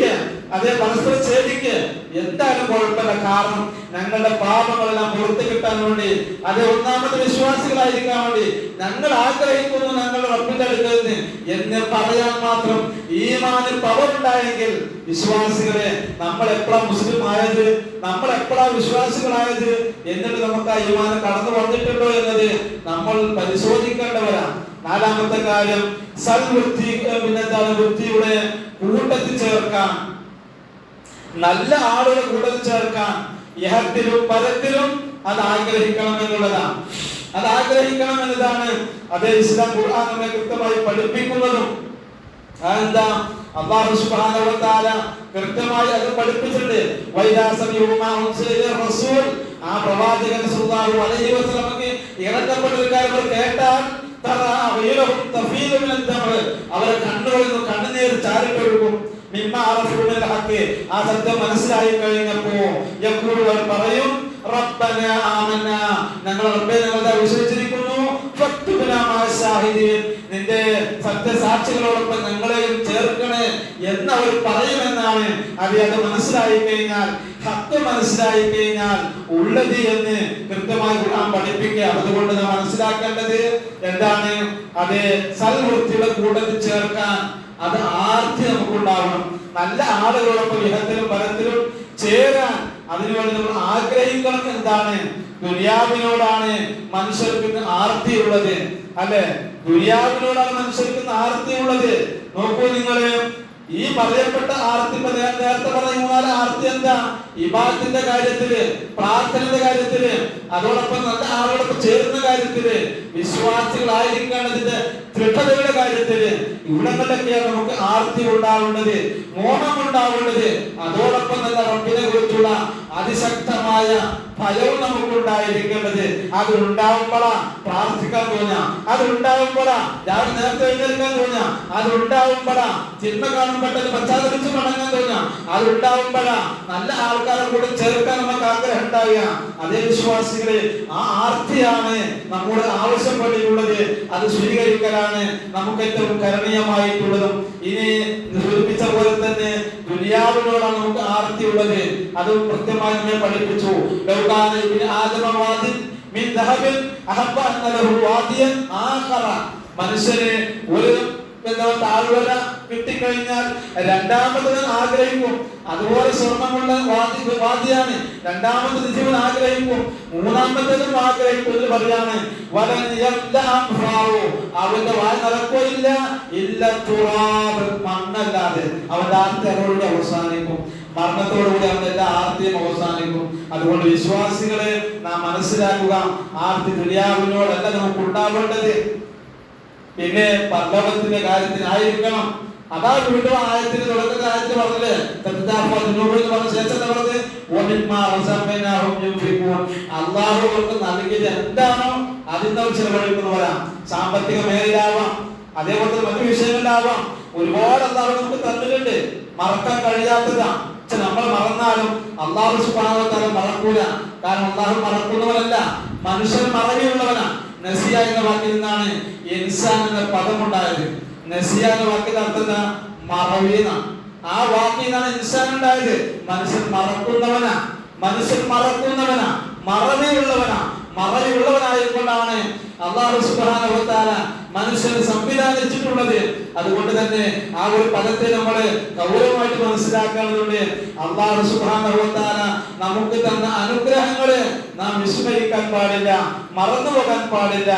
അതേ പരസ്പരം ഛേദിക്ക്, എന്തായാലും കുഴപ്പമില്ല. കാരണം ഞങ്ങളുടെ പാപങ്ങളെല്ലാം പുറത്തു കിട്ടാൻ വേണ്ടി, അതേ ഒന്നാമത്തെ വിശ്വാസികളായിരിക്കാൻ വേണ്ടി ഞങ്ങൾ ആഗ്രഹിക്കുന്നു ഞങ്ങളുടെ റബ്ബിന്റെ അടുക്കൽ നിന്ന് എന്ന് പറയാൻ മാത്രം ഈമാനിൽ പവർ ഉണ്ടായെങ്കിൽ വിശ്വാസികളെ, നമ്മൾ എപ്പോഴാ മുസ്ലിം ആയത്, നമ്മൾ എപ്പോഴാ വിശ്വാസികളായത്, എന്നിട്ട് നമുക്ക് ആ ഈമാൻ കടന്നു വന്നിട്ടുണ്ടോ എന്നത് നമ്മൾ പരിശോധിക്കേണ്ടവരാണ്. നാലാമത്തെ കാര്യം സൽവൃത്തി, പിന്നെന്താണ് വൃത്തിയുടെ കൂട്ടത്തിൽ ചേർക്കാൻ, നല്ല ആളുകളെ കൂട്ടത്തിൽ ചേർക്കാൻ ഇഹത്തിലും പരത്തിലും അത് ആഗ്രഹിക്കണം എന്നുള്ളതാണ്. അത് ആഗ്രഹിക്കണം എന്നതാണ് അതേ ഇസ്ലാം ഖുർആൻ നമ്മെ കൃത്യമായി പഠിപ്പിക്കുന്നതും. അതെന്താ? അല്ലാഹു സുബ്ഹാനഹു വ തആല കൃത്യമായി അത് പഠിപ്പിച്ചിട്ടുണ്ട്. റസൂൽ, ആ പ്രവാചകൻ സല്ലല്ലാഹു അലൈഹി വസല്ലമക്ക് ഇറക്കപ്പെട്ട കാര്യം കേട്ടാൽ അവരെ കണ്ണുകളിൽ നിന്ന് കണ്ണുനീർ ചാരിട്ടൊഴുകും. ആ സത്യം മനസ്സിലായി കഴിഞ്ഞപ്പോ യഖൂലു പറയും, റബ്ബന ആമന്ന, ഞങ്ങൾ റബ്ബേ ഞങ്ങളെ വിശ്വസിച്ചിരിക്കുന്നു, ഫക്തുബനാ മഅശാഹിദീൻ, നിന്റെ സത്യസാക്ഷികളോടൊപ്പം ഞങ്ങളെയും ചേർക്കണേ എന്ന് അവർ പറയുമെന്നാണ്. അത് മനസ്സിലായി കഴിഞ്ഞാൽ, ഹക്ക് മനസ്സിലായി കഴിഞ്ഞാൽ ഉള്ളത് എന്ന് കൃത്യമായി ഖുർആൻ പഠിപ്പിക്കുക. അതുകൊണ്ട് നാം മനസ്സിലാക്കേണ്ടത് എന്താണ്? അതേ സൽവൃത്തിയുടെ കൂട്ടത്തിൽ ചേർക്കാൻ അത് ആർത്തി നമുക്കുണ്ടാവണം. നല്ല ആളുകളോടൊപ്പം ഇഹത്തിലും പരത്തിലും ചേരാൻ അതിനുവേണ്ടി നമ്മൾ ആഗ്രഹിക്കണം. എന്താണ്? ദുനിയാവിനോടാണ് മനുഷ്യർക്ക് ആർത്തിയുള്ളത്, അല്ലെ? ദുനിയാവിനോടാണ് മനുഷ്യർക്ക് ആർത്തിയുള്ളത്. നോക്കൂ നിങ്ങള്, ഈ പറയപ്പെട്ട ആർത്തി നേരത്തെ പറഞ്ഞ ആർത്തി എന്താ? ഇബാദത്തിന്റെ കാര്യത്തില്, പ്രാർത്ഥനയുടെ കാര്യത്തില്, അതോടൊപ്പം നല്ല ആളോടൊപ്പം ചേരുന്ന കാര്യത്തില്, വിശ്വാസികളായിരിക്കേണ്ടതിന്റെ ദൃഢതയുടെ കാര്യത്തില്, ഇവിടങ്ങളിലൊക്കെയാണ് നമുക്ക് ആർത്തി ഉണ്ടാവേണ്ടത്, മോഹം ഉണ്ടാവേണ്ടത്. അതോടൊപ്പം തന്നെ റബ്ബിനെ കുറിച്ചുള്ള അതിശക്തമായ ഭയവും നമുക്കുണ്ടായിരിക്കേണ്ടത്. അത് ഉണ്ടാവുമ്പോഴാ പ്രാർത്ഥിക്കാൻ തോന്നാ, അത് ഉണ്ടാവുമ്പോഴാ രാവിലെ നേരത്തെ എഴുന്നേൽക്കാൻ തോന്നാ, അത് ഉണ്ടാവുമ്പോഴാ തിന്മ കാണുമ്പോഴത്തേക്ക് പശ്ചാത്തലിച്ച് മടങ്ങാൻ തോന്നാ, അത് ഉണ്ടാവുമ്പോഴാ നല്ല ആൾക്കാരെ കൂടെ ചേർക്കാൻ നമുക്ക് ആഗ്രഹം ഉണ്ടാവുക. അതേ വിശ്വാസികളെ, ആ ആർത്തിയാണ് നമ്മുടെ ആവശ്യപ്പെട്ടിട്ടുള്ളത്. അത് സ്വീകരിക്കലാണ് നമുക്ക് ഏറ്റവും കരണീയമായിട്ടുള്ളതും. ഇനി സൂചിപ്പിച്ച പോലെ തന്നെ ദുനിയാവിനോടാണ് നമുക്ക് ആർത്തിയുള്ളത്. അത് കൃത്യമായി നമ്മെ പഠിപ്പിച്ചു. മനുഷ്യന് ഒരു താഴ്വര കിട്ടിക്കഴിഞ്ഞാൽ രണ്ടാമത്തവൻ ആഗ്രഹിക്കും. അതുപോലെ സ്വർണമുള്ള വാദിയാണ്, രണ്ടാമത്തെ ജീവൻ ആഗ്രഹിക്കും, മൂന്നാമത്തതും ആഗ്രഹിക്കും. എന്ന് പറയാണ് അവന്റെ വായ നടക്കുകയില്ല ഇല്ല തുറാബ്, മണ്ണല്ലാതെ. അവന്റെ ആർത്തി അതോടുകൂടി അവസാനിക്കും, മരണത്തോടുകൂടി അവന്റെ എല്ലാ ആർത്തിയും അവസാനിക്കും. അതുകൊണ്ട് വിശ്വാസികളെ നാം മനസ്സിലാക്കുക, ആർത്തി ദുനിയാവിനോടല്ല നമുക്ക് ഉണ്ടാവേണ്ടത്, പിന്നെ പരലോകത്തിന്റെ കാര്യത്തിനായിരിക്കണം. അതാ വീണ്ടും ആയത്തിന് തുടക്കത്തിൽ ആയത്തിൽ പറഞ്ഞത് പറഞ്ഞ ശേഷം പറഞ്ഞത് അള്ളാഹു അവർക്ക് നൽകിയത് എന്താണോ അതിന് ചിലവഴിക്കുന്നവരാ. സാമ്പത്തിക മേഖലയാവാം, അതേപോലെ മറ്റു വിഷയങ്ങളിലാവാം. ഒരുപാട് അള്ളാഹു നമുക്ക് തന്നിട്ടുണ്ട്, മറക്കാൻ കഴിയാത്തതാ. നമ്മൾ മറന്നാലും അള്ളാഹു സുബ്ഹാനഹു വ തആല മറക്കൂല. കാരണം അള്ളാഹു മറക്കുന്നവനല്ല, മനുഷ്യൻ മറവിയുള്ളവനാ. നസിയ എന്ന വാക്കിൽ നിന്നാണ് ഇൻസാൻ എന്ന പദമുണ്ടായത്. നസിയ എന്ന വാക്കിന്റെ അർത്ഥം മറവീന. ആ വാക്കിൽ നിന്നാണ് ഇൻസാൻ ഉണ്ടായത്. മനുഷ്യൻ മറക്കുന്നവനാ, മനുഷ്യൻ മറക്കുന്നവനാ, മറവിയുള്ളവനാ. മറവിയുള്ളവനായിക്കൊണ്ടാണ് അല്ലാഹു സുബ്ഹാനഹു വ തആല മനുഷ്യനെ സംവിധാനിച്ചിട്ടുള്ളത്. അതുകൊണ്ട് തന്നെ ആ ഒരു പദത്തെ നമ്മൾ ഗൗരവമായിട്ട് മനസ്സിലാക്കേണ്ടതുണ്ട്. അല്ലാഹു സുബ്ഹാനഹു വ തആല നമുക്ക് തന്ന അനുഗ്രഹങ്ങളെ നാം വിസ്മരിക്കാൻ പാടില്ല, മറന്നുപോകാൻ പാടില്ല.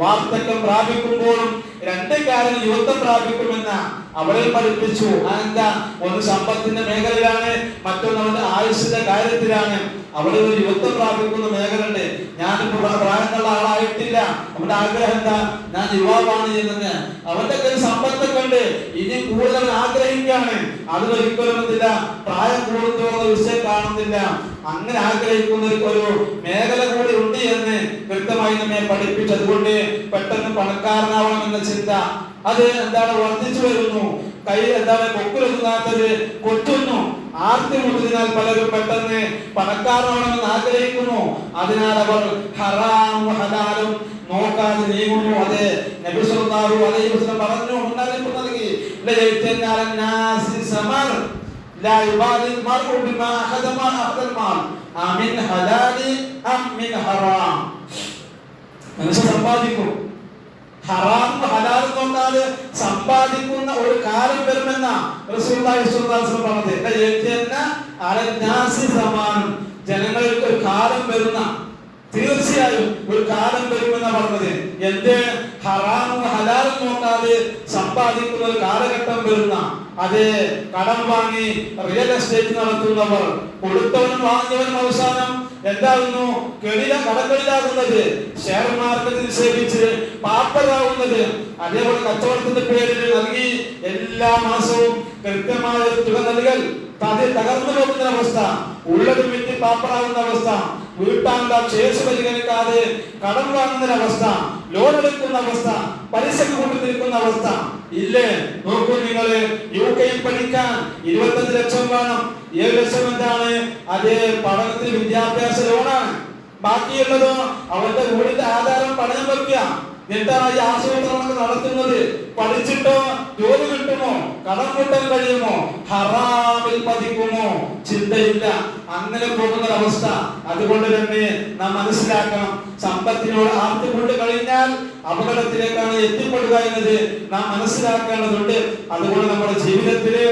വാർദ്ധക്യം പ്രാപിക്കുമ്പോഴും രണ്ട് കാര്യം യുവത്വം പ്രാപിക്കുമെന്ന അവരെ പഠിപ്പിച്ചു. അതെന്താ? ഒന്ന് സമ്പത്തിന്റെ മേഖലയിലാണ്, മറ്റൊന്ന് അവന്റെ ആയുസ്സിന്റെ കാര്യത്തിലാണ്. അവിടെ ഒരു യുവത്വം പ്രാപിക്കുന്ന മേഖലയുണ്ട്. ഞാനിപ്പോൾ പ്രായമുള്ള ആളായിട്ടില്ല, അവന്റെ ആഗ്രഹം എന്താ? ഞാൻ യുവാവാണ് എന്നത്. അവന്റെ കയ്യിൽ സമ്പത്തൊക്കെ ഉണ്ട്, ഇനി കൂടുതൽ ആഗ്രഹിക്കാണ്. അതിനൊരിക്കലും എന്തില്ല, പ്രായം കൂടുന്നതോറുള്ള വിഷയം കാണുന്നില്ല. അങ്ങനെ ആഗ്രഹിക്കുന്ന ഒരു മേഖല കൂടി ഉണ്ട് എന്ന് വ്യക്തമായി നമ്മെ പഠിപ്പിച്ചു. അതുകൊണ്ട് പെട്ടെന്ന് പണക്കാരനാവണം എന്ന ചിന്ത അത് എന്താണ് വർദ്ധിച്ചു വരുന്നു. കൈ എന്താണ് കൊക്കിലൊതുങ്ങാത്തത് കൊത്തുന്നു. ആർത്തി മുട്ടുന്നതിനാൽ പലരും പെട്ടെന്ന് പണക്കാരനാവണമെന്ന് ആഗ്രഹിക്കുന്നു. അതിനാൽ അവർ ഹറാമും ഹലാലും നോക്കാതെ നീങ്ങുന്നു. അതെ, നബി സല്ലല്ലാഹു അലൈഹി വസല്ലം പറഞ്ഞു, മുന്നറിയിപ്പ് നൽകി, لا يبالي المرء بما أخذ المال أمن حلال أم من حرام. മനുഷ്യൻ സമ്പാദിക്കും, ഹറാം ഹലാൽ നോക്കാതെ സമ്പാദിക്കുന്ന ഒരു കാലം വരുമെന്ന റസൂലുള്ളാഹി സ്വല്ലല്ലാഹു അലൈഹി വസല്ലം പറഞ്ഞത്. ജനങ്ങൾക്ക് ഒരു കാലം വരുന്ന, തീർച്ചയായും ഒരു കാലം വരുമെന്നാണ് പറഞ്ഞത്. എന്ത്? ഹറാമും ഹലാലും നോക്കാതെ സമ്പാദിക്കുന്ന ഒരു കാലഘട്ടം വരുന്ന. അതെ, കടം വാങ്ങി റിയൽ എസ്റ്റേറ്റ് നടത്തുന്നവർ, കൊടുത്തവനും വാങ്ങിയവനും അവസാനം എന്താകുന്നു? കടകളിലാകുന്നത്, ഷെയർ മാർക്കറ്റിൽ നിക്ഷേപിച്ച് പാപ്പരാകുന്നത്. അതേപോലെ കച്ചവടത്തിന്റെ പേരിൽ നൽകി എല്ലാ മാസവും കൃത്യമായ തുക നൽകൽ തകർന്നു പോകുന്ന അവസ്ഥ, ഉള്ളത് വിറ്റ് പാപ്പറാകുന്ന അവസ്ഥ, വീട്ടാനുള്ള ശേഷി പരിഗണിക്കാതെ കടം വാങ്ങുന്ന അവസ്ഥ, ലോൺ എടുക്കുന്ന അവസ്ഥ, പലിശക്ക് കൊണ്ടു നിൽക്കുന്ന അവസ്ഥ ഇല്ലേ? നോക്കൂ നിങ്ങള്, UK പഠിക്കാൻ 25 ലക്ഷം വേണം. 7 ലക്ഷം എന്താണ്? അതേ പഠനത്തിന് വിദ്യാഭ്യാസ ലോണാണ്. ബാക്കിയുള്ളതോ അവന്റെ വീടിന്റെ ആധാരം പണയം വെക്കുക. എന്താണ് ഈ ആസൂത്രണം നടത്തുന്നത്? പഠിച്ചിട്ടോ ജോലി കിട്ടുമോ? കടം വീട്ടാൻ കഴിയുമോ? ഹറാമിൽ പതിക്കുമോ? ചിന്തയില്ല. അങ്ങനെ പോകുന്ന അവസ്ഥ. അതുകൊണ്ട് തന്നെ നാം മനസ്സിലാക്കണം, സമ്പത്തിനോട് ആർത്തി കൊണ്ട് കഴിഞ്ഞാൽ അപകടത്തിലേക്കാണ് എത്തിപ്പെടുക എന്നത് നാം മനസ്സിലാക്കേണ്ടതുണ്ട്. അതുകൊണ്ട് നമ്മുടെ ജീവിതത്തില്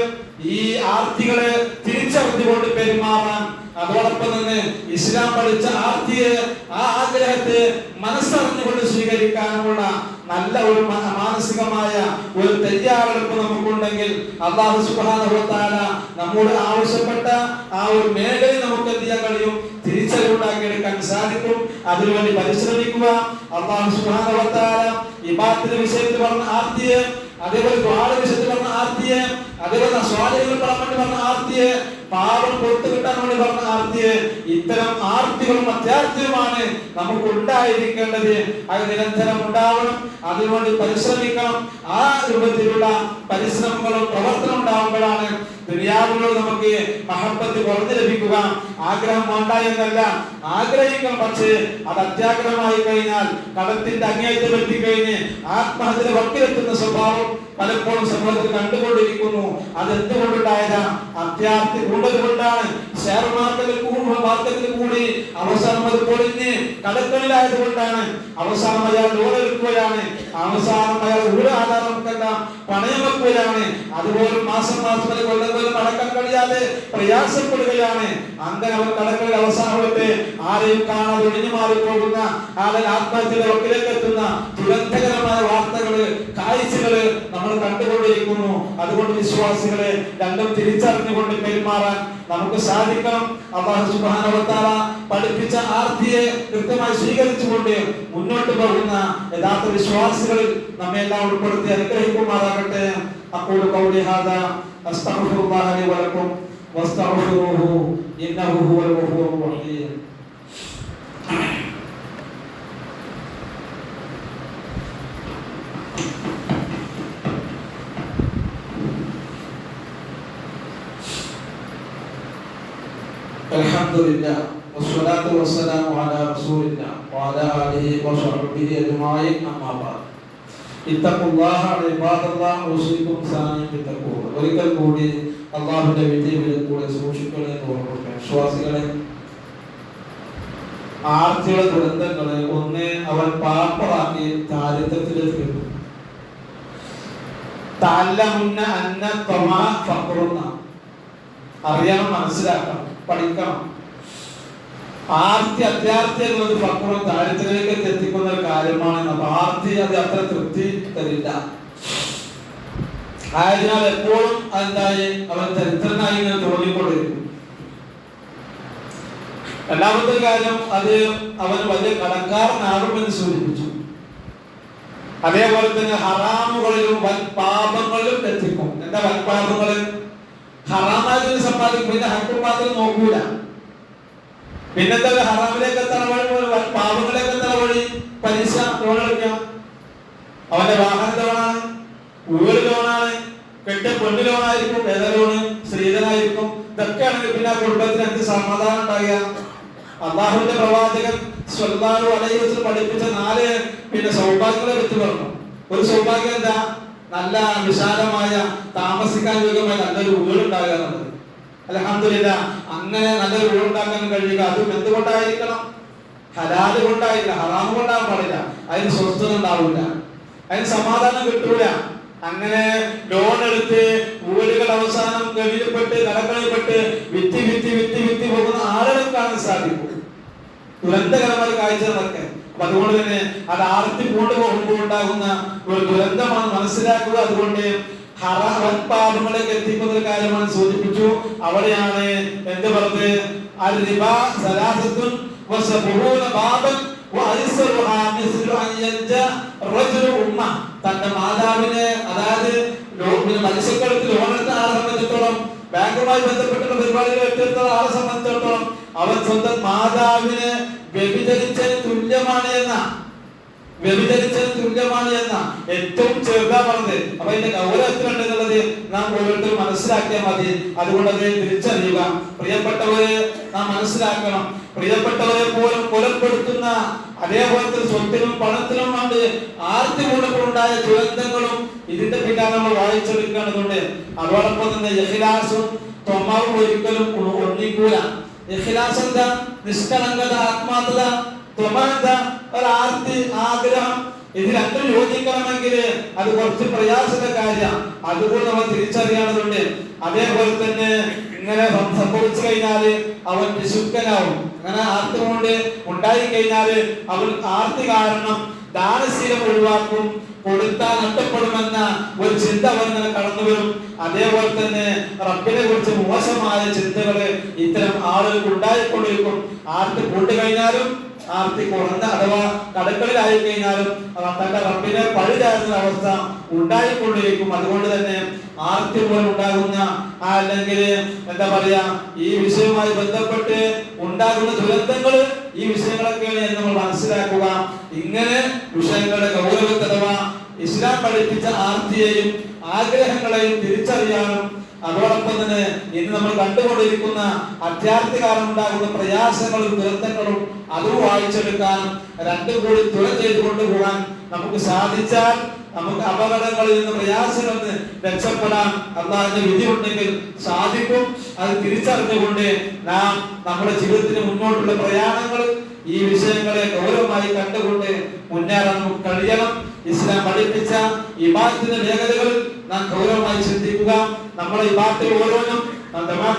ഈ ആർത്തികളെ തിരിച്ചറിഞ്ഞുകൊണ്ട് പെരുമാറാൻ, അതോടൊപ്പം തന്നെ ഇസ്ലാം പഠിച്ച ആർത്തിയെ, ആ ആഗ്രഹത്തെ മനസ്സറിഞ്ഞുകൊണ്ട് സ്വീകരിക്കാനുള്ള നല്ല ഒരു മാനസികമായ ഒരു തയ്യാറെടുപ്പ് നമുക്കുണ്ടെങ്കിൽ അല്ലാഹു സുബ്ഹാനഹു വ തആല നമ്മോട് ആവശ്യപ്പെട്ട ആ ഒരു മേഖലയിൽ നമുക്ക് എന്ത് ചെയ്യാൻ കഴിയും? തിരിച്ചറിവുണ്ടാക്കിയെടുക്കാൻ സാധിക്കും. അതിനുവേണ്ടി പരിശ്രമിക്കുക. അല്ലാഹു സുബ്ഹാനഹു വ തആല ഇബാദത്തിന്റെ വിഷയത്തിൽ പറഞ്ഞ ആർത്തിയെ, അതേപോലെ ദുആയുടെ വിഷയത്തിൽ പറഞ്ഞ ആർത്തിയെ, അതേപോലെ സ്വാലിഹുകൾ പറഞ്ഞ ആർത്തിയെ, പാപം പുറത്തു കിട്ടാൻ വേണ്ടി പറഞ്ഞ ആർത്തിയെ, ഇത്തരം ആർത്തികളും അത്യാർത്തിയുമാണ് നമുക്ക് ഉണ്ടായിരിക്കേണ്ടത്. അത് നിരന്തരം ഉണ്ടാവണം. അതിനുവേണ്ടി പരിശ്രമിക്കണം. ആ രൂപത്തിലുള്ള പരിശ്രമങ്ങളും പ്രവർത്തനം ഉണ്ടാവുമ്പോഴാണ് ദുനിയാവിനോട് നമുക്ക് മഹബത്ത് കുറഞ്ഞു ലഭിക്കുക. ആഗ്രഹം വേണ്ട എന്നല്ല, ആഗ്രഹിക്കണം. പക്ഷേ അത് അത്യാഗ്രഹമായി കഴിഞ്ഞാൽ, കടത്തിന്റെ അങ്ങേയറ്റം എത്തിക്കഴിഞ്ഞ് ആത്മഹത്യയുടെ വക്കിലെത്തുന്ന സ്വഭാവം പലപ്പോഴും സമൂഹത്തിൽ കണ്ടുകൊണ്ടിരിക്കുന്നു. അതെന്തുകൊണ്ടുണ്ടായതാ? അത്യാർത്തി പൂണ്ടത് കൊണ്ടാണ്, ഷെയർ മാർക്കറ്റിൽ കൂടി അവസാനം അത് പൊളിഞ്ഞ് കടക്കണിലായത് കൊണ്ടാണ്, അവസാനം അയാൾ ലോൺ എടുക്കുകയാണ്, അവസാനം അയാൾ ഒരു ആധാരമൊക്കെല്ലാം പണയം വെക്കുകയാണ്, അതുപോലെ മാസം കൊല്ലം അടക്കാൻ കഴിയാതെ പ്രയാസപ്പെടുകയാണ്. അങ്ങനെ അവർ കടകളിൽ അവസാനത്തെ ആരെയും കാണാതെ ഒഴിഞ്ഞു മാറിപ്പോകുന്ന, ആളെ ആത്മഹത്യയുടെ വക്കിലേക്ക് എത്തുന്ന ദുരന്തകരമായ വാർത്തകള്, കാഴ്ചകള് നമ്മൾ കണ്ടുകൊണ്ടിരിക്കുന്നു. അതുകൊണ്ട് വിശ്വാസികളെ രണ്ടും തിരിച്ചറിഞ്ഞുകൊണ്ട് പെരുമാറാൻ നമുക്ക് സാധിക്കണം. അല്ലാഹു സുബ്ഹാനഹു വ തആല പഠിപ്പിച്ച ആർത്തിയെ കൃത്യമായി സ്വീകരിച്ചുകൊണ്ട് മുന്നോട്ട് പോകുന്ന യഥാർത്ഥ വിശ്വാസികളിൽ നമ്മെ എല്ലാം ഉൾപ്പെടുത്തി അനുഗ്രഹിക്കുമാറാകട്ടെ. അഖൂലു ഖൗലി ഹാദാ അസ്തഗ്ഫിറുല്ലാഹ ലി വ ലക്കും വസ്തഗ്ഫിറൂഹു ഇന്നഹു ഹുവൽ ഗഫൂറുർ റഹീം. അൽഹംദുലില്ലാഹ് വസ്സലാത്തു വസ്സലാമു അലാ റസൂലില്ലാഹ് വഅലാ ആലിഹി വസഹ്ബിഹി അജ്മഈൻ. അമ്മാ ബഅദ്. ഇത്തഖുല്ലാഹ ഇബാദല്ലാഹ് ഉസീകും സാനി ബിത്തഖ്വ. ഒരിക്കൽ കൂടി അല്ലാഹുവിന്റെ വിധിയിൽ കൂടെ സൂക്ഷിക്കണേ എന്ന് ഓർമ്മിപ്പിക്കുക. വിശ്വാസികളെ, ആർത്തിയുള്ള ദുരന്തങ്ങളെ ഒന്ന് അവൻ പാപ്പറാക്കി ദാരിദ്ര്യത്തിലേക്ക് ഇട്ടു. തഅല്ലമുന്ന അന്ന തമാ ഫഖറുന്ന. അറിയണം, മനസ്സിലാക്കണം, പഠിക്കണം. ആർത്തി അത്യാർത്തി എന്നത് ഫഖറും ദാരിദ്ര്യത്തിലേക്ക് എത്തിക്കുന്ന ഒരു കാര്യമാണ്. ആർത്തി അത് അത്ര തൃപ്തി തരില്ല. ആയതിനാൽ എപ്പോഴും എന്തായി അവൻ ദരിദ്രനായി ഇങ്ങനെ തോന്നിക്കൊണ്ടിരിക്കും. രണ്ടാമത്തെ കാര്യം, അത് അവൻ വലിയ കടക്കാരനാകുമെന്ന് സൂചിപ്പിച്ചു. അതേപോലെ തന്നെ ഹറാമുകളിലും വൻ പാപങ്ങളിലും എത്തിക്കും. എന്താ വൻ പാപങ്ങള്? ഹറാമായതിന് സമ്പാദിക്കും, പിന്നെ ഹക്കും മാത്രം നോക്കൂല. പിന്നെന്താ ഹറാമിലേക്ക് എത്തണ വഴി, പാപങ്ങളിലേക്ക് എത്തണ വഴി പലിശ, ലോൺ എടുക്കാം. അവന്റെ വാഹന ലോണാണ്, വീട് ലോണാണ്, കെട്ടിയ പെണ്ണ് ലോണായിരിക്കും, ഏത ലോണ്, സ്ത്രീധനായിരിക്കും. ഇതൊക്കെ ആണെങ്കിൽ പിന്നെ ആ കുടുംബത്തിന് എന്ത് സമാധാനം ഉണ്ടാകുക? അല്ലാഹുവിന്റെ പ്രവാചകൻ സ്വല്ലല്ലാഹു അലൈഹി വസല്ലം പഠിപ്പിച്ച 4 പിന്നെ സൗഭാഗ്യങ്ങളെ പറ്റി പറഞ്ഞു. ഒരു സൗഭാഗ്യം എന്താ? നല്ല വിശാലമായ താമസിക്കാൻ യോഗ്യമായ നല്ലൊരു വീട് ഉണ്ടാകുക എന്നുള്ളത്. അൽഹംദുലില്ലാഹ്, അങ്ങനെ നല്ലൊരു വീട് ഉണ്ടാക്കാൻ കഴിയുക. അതും എന്തുകൊണ്ടായിരിക്കണം? ഹലാല് കൊണ്ടായിരിക്കണം, ഹറാം കൊണ്ടാകാൻ പാടില്ല. അതിന് സ്വസ്ഥത ഉണ്ടാവില്ല, അതിന് സമാധാനം കിട്ടൂല. അങ്ങനെ ലോൺ എടുത്ത് വീടുകൾ അവസാനം ഗതിയിൽപ്പെട്ട് കടകളിൽപ്പെട്ട് വിറ്റ് വിറ്റ് വിറ്റ് വിറ്റ് പോകുന്ന ആളുകൾ കാണാൻ സാധിക്കും. ദുരന്തകരമായ കാഴ്ചകളൊക്കെ. അപ്പൊ അതുകൊണ്ട് തന്നെ അത് ആർത്തി കൊണ്ടുപോകുമ്പോൾ ഉണ്ടാകുന്ന ഒരു ദുരന്തമാണ് മനസ്സിലാക്കുക. അതുകൊണ്ട് ഹറാം പാപങ്ങളിലേക്ക് എത്തിക്കുന്ന ഒരു കാര്യമാണ് സൂചിപ്പിച്ചു. അവിടെയാണ് എന്ത് പറഞ്ഞത്? അൽ റിബാ സലാസത്തുൻ വസബൂന ബാബൻ വഅയ്സറുഹാ മിസ്ലു അൻ യൻജ റജുലു ഉമ്മ. തന്റെ മാതാവിനെ, അതായത് മത്സ്യക്കടത്തിൽ ലോണെടുത്ത ആളെ സംബന്ധിച്ചിടത്തോളം, ബാങ്കുമായി ബന്ധപ്പെട്ടുള്ള പരിപാടികൾ ഏറ്റെടുത്ത ആളെ സംബന്ധിച്ചിടത്തോളം അവൻ സ്വന്തം മാതാവിനെ വ്യഭിചരിച്ചതിന് തുല്യമാണ് എന്ന ഏറ്റവും ചെറുതാ പറഞ്ഞത്. അപ്പൊ ഇതിന്റെ ഗൗരവത്തിലുണ്ട് എന്നുള്ളത് നാം ഓരോരുത്തരും മനസ്സിലാക്കിയാൽ മതി. അതുകൊണ്ട് അത് തിരിച്ചറിയുക. പ്രിയപ്പെട്ടവരെ നാം മനസ്സിലാക്കണം. പ്രിയപ്പെട്ടവരെ പോലും കൊലപ്പെടുത്തുന്ന, അതേപോലത്തെ സ്വത്തിനും പണത്തിനും വേണ്ടി ആർത്തി മൂലമുണ്ടായ ദുരന്തങ്ങളും ഇതിന്റെ പിന്നാലെ നമ്മൾ വായിച്ചെടുക്കേണ്ടതുണ്ട്. അതോടൊപ്പം തന്നെ ഇഖ്ലാസും ത്വമാവും ഒരിക്കലും ഒന്നിക്കൂല. ഇഖ്ലാസ് എന്താ? നിഷ്കളങ്കത, ആത്മാർത്ഥത. ത്വമാന്ത ഒരാർത്തി, ആഗ്രഹം. ഇത് രണ്ടും യോജിക്കണമെങ്കിൽ അത് കുറച്ച് പ്രയാസമുള്ള കാര്യമാണ്. അതുകൊണ്ട് നമ്മൾ തിരിച്ചറിയേണ്ടതുണ്ട്. അതേപോലെ തന്നെ ഇങ്ങനെ സംഭവിച്ചു കഴിഞ്ഞാല് അവൻ വിശുദ്ധനാവും. അങ്ങനെ ആർത്തി കൊണ്ട് ഉണ്ടായി കഴിഞ്ഞാല് അവൻ ആർത്തി കാരണം ദാനശീലം ഒഴിവാക്കും. കൊടുത്താൽ നഷ്ടപ്പെടുമെന്ന ഒരു ചിന്ത അവരിങ്ങനെ കടന്നു വരും. അതേപോലെ തന്നെ റബ്ബിനെ കുറിച്ച് മോശമായ ചിന്തകള് ഇത്തരം ആളുകൾക്ക് ഉണ്ടായിക്കൊണ്ടിരിക്കും. ആർത്തി കൂട്ടുകഴിഞ്ഞാലും ആർത്തി കുറഞ്ഞ അഥവാ കടക്കളിലായി കഴിഞ്ഞാലും തന്റെ റബ്ബിനെ പഴിചാരുന്ന അവസ്ഥ ഉണ്ടായിക്കൊണ്ടിരിക്കും. അതുകൊണ്ട് തന്നെ ആർത്തി പോലെ ഉണ്ടാകുന്ന അല്ലെങ്കിൽ എന്താ പറയാ, ഈ വിഷയവുമായി ബന്ധപ്പെട്ട് ഉണ്ടാകുന്ന ദുരന്തങ്ങള്, ഈ വിഷയങ്ങളൊക്കെയാണ് എന്ന് നമ്മൾ മനസ്സിലാക്കുക. ഇങ്ങനെ വിഷയങ്ങളുടെ ഗൗരവത്തെ അഥവാ ഇസ്ലാം പഠിപ്പിച്ച ആർത്തിയെയും ആഗ്രഹങ്ങളെയും തിരിച്ചറിയാനും, അതോടൊപ്പം തന്നെ ഇന്ന് നമ്മൾ കണ്ടുകൊണ്ടിരിക്കുന്ന അത്യാർത്തി കാരണം ഉണ്ടാകുന്ന പ്രയാസങ്ങളും ദുരന്തങ്ങളും അതും വായിച്ചെടുക്കാനും രണ്ടും കൂടി തുല ചെയ്ത് കൊണ്ടുപോകാൻ നമുക്ക് സാധിച്ചാൽ നമുക്ക് അപകടങ്ങളിൽ നിന്ന് പ്രയാസങ്ങളിൽ നിന്ന് രക്ഷപ്പെടാൻ അള്ളാഹുവിന്റെ വിധി ഉണ്ടെങ്കിൽ സാധിക്കും. അത് തിരിച്ചറിഞ്ഞുകൊണ്ട് നാം നമ്മുടെ ജീവിതത്തിന് മുന്നോട്ടുള്ള പ്രയാണങ്ങൾ ഈ വിഷയങ്ങളെ ഗൗരവമായി കണ്ടുകൊണ്ട് മുന്നേറാൻ നമുക്ക് കഴിയണം. ഇസ്ലാം പഠിപ്പിച്ച ഇബാദത്തിന്റെ മേഖലകളിൽ നാം ഗൗരവമായി ചിന്തിക്കുക. നമ്മുടെ ഇബാദത്തിൽ ഓരോന്നും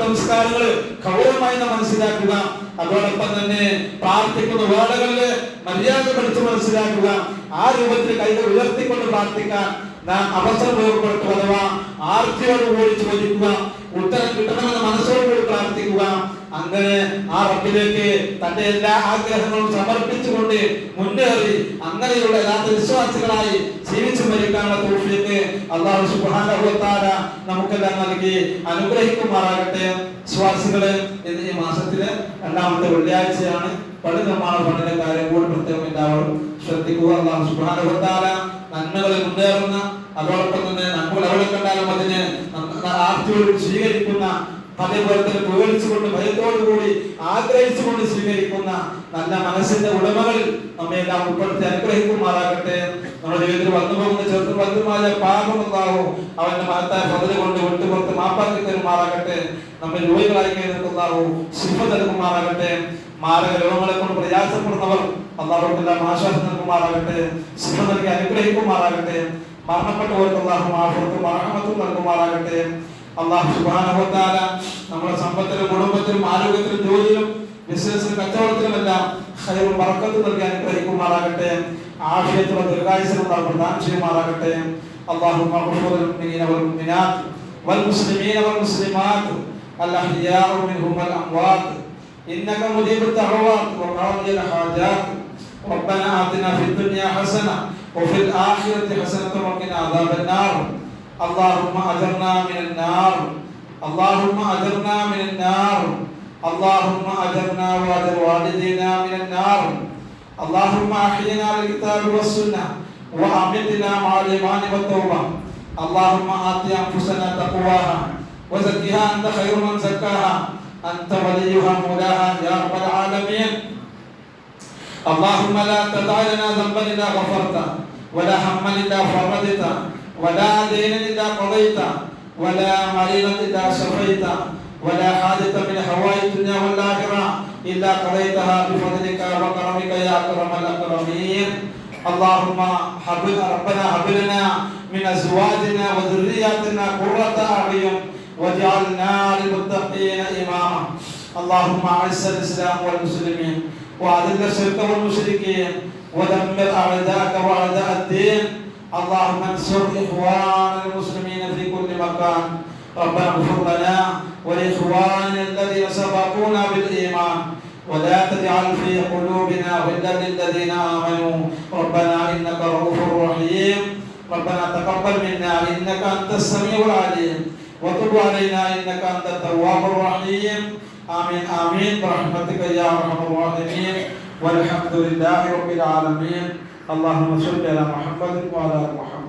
നമസ്കാരങ്ങൾ ഗൗരവമായി നാം മനസ്സിലാക്കുക. അതോടൊപ്പം തന്നെ പ്രാർത്ഥിക്കുന്ന വേളകളില് മര്യാദ പഠിച്ച് മനസ്സിലാക്കുക. ആ രൂപത്തിൽ കൈകൾ ഉയർത്തിക്കൊണ്ട് പ്രാർത്ഥിക്കാൻ നാം അവസരം ഉപയോഗപ്പെടുത്തുക. അഥവാ ആർത്തിയോടുകൂടി ചോദിക്കുക, ഉത്തരം കിട്ടണമെന്ന് മനസ്സോടുകൂടി പ്രാർത്ഥിക്കുക. അങ്ങനെ ആ റബ്ബിലേക്ക് തന്റെ എല്ലാ ആഗ്രഹങ്ങളും സമർപ്പിച്ചുകൊണ്ട് മുന്നേറി അങ്ങനെയുള്ള യഥാർത്ഥ വിശ്വാസികളായി ജീവിച്ചു മരിക്കാനുള്ള തൗഫീഖ് അല്ലാഹു സുബ്ഹാനഹു വ തആല നമുക്കെല്ലാം നൽകി അനുഗ്രഹിക്കുമാറാകട്ടെ. വിശ്വാസികളെ, ഇന്ന് ഈ മാസത്തിലെ രണ്ടാമത്തെ വെള്ളിയാഴ്ചയാണ്. പള്ളി നിർമ്മാണ ഫണ്ടിന്റെ കാര്യം കൂടി പ്രത്യേകം എല്ലാവരും ശ്രദ്ധിക്കുക. അല്ലാഹു സുബ്ഹാനഹു വ തആല നന്മകളിൽ മുന്നേറുന്ന, അതോടൊപ്പം തന്നെ നന്മകൾ എവിടെ കണ്ടാലും അതിനെ ആർത്തിയോട് സ്വീകരിക്കുന്ന, അതേപോലെ തന്നെ പേടിച്ചുകൊണ്ട് ഭയത്തോടുകൂടി ആഗ്രഹിച്ചുകൊണ്ട് സ്വീകരിക്കുന്ന നല്ല മനസ്സിന്റെ ഉടമകളിൽ നമ്മെ എല്ലാം ഉൾപ്പെടുത്തി അനുഗ്രഹിക്കുമാറാകട്ടെ. നമ്മുടെ ജീവിതത്തിൽ വന്നുപോകുന്ന ചെറുതും വലുതുമായ പാപമുണ്ടാവും അവന്റെ മഹത്തായ ഫضل കൊണ്ട് വിട്ടുപുറത്ത് മാപ്പാക്കി തരുമാറാകട്ടെ. നമ്മെ രോഗികളായി നിൽക്കുന്നാവോ ശിഫ നൽകുമാറാകട്ടെ. മാരക രോഗങ്ങളെ കൊണ്ട് പ്രയാസപ്പെടുന്നവർ അല്ലാഹുവിന്റെ ആശ്വാസം നൽകുമാറാകട്ടെ. ശിഫ നൽകി അനുഗ്രഹിക്കുമാറാകട്ടെ. മരണപ്പെട്ടവർക്ക് അല്ലാഹു മാഫറത്തും റഹ്മത്തും നൽകുമാറാകട്ടെ. അല്ലാഹു സുബ്ഹാനഹു വ തആല നമ്മുടെ സമ്പത്തിലും കുടുംബത്തിലും ആരോഗ്യത്തിലും ജോലിയിലും ബിസിനസ്സിലും കച്ചവടത്തിലുമെല്ലാം ഖൈറും ബറക്കത്തും നൽകി അനുഗ്രഹിക്കുമാറാകട്ടെ. ആഫിയത്തുള്ള ദീർഘായുസ്സും പ്രദാനം ചെയ്യുമാറാകട്ടെ. اللهم اغفر للمؤمنين والمؤمنات والمسلمين والمسلمات الأحياء منهم والأموات إنك مجيب الدعوات وقاضي الحاجات. ربنا آتنا في الدنيا حسنة وفي الآخرة حسنة وقنا عذاب النار. اللهم أجرنا من النار. اللهم أجرنا من النار. اللهم أجرنا وأجر والدينا من النار. اللهم أحينا بالكتاب والسنة وأمتنا مع الإيمان والتوبة. اللهم آت أنفسنا تقواها وزكها أنت خير من زكاها أنت وليها مولاها يا رب العالمين. اللهم لا تدع لنا ذنبا إلا غفرته ولا هما إلا فرجته ولا دينا إلا قضيته ولا مريضا إلا شفيته ولا حاجة من حوائج الدنيا والآخرة إلا قضيتها بفضلك وكرمك يا أكرم الأكرمين. اللهم ربنا هب لنا من أزواجنا وذرياتنا قرة أعين واجعلنا للمتقين إماما. اللهم أعز الإسلام والمسلمين وأذل الشرك والمشركين ودمر أعداءك وأعداء الدين. اللهم انصر إخواننا المسلمين في كل مكان. ربنا اغفر لنا ولإخواننا الذين سبقونا بالإيمان ولا تجعل في قلوبنا غلا للذين آمنوا ربنا إنك رؤوف رحيم. ربنا تقبل منا إنك أنت السميع العليم وتب علينا إنك أنت التواب الرحيم. آمين آمين برحمتك يا أرحم الراحمين والحمد لله رب العالمين. اللهم صل على محمد وعلى آل محمد.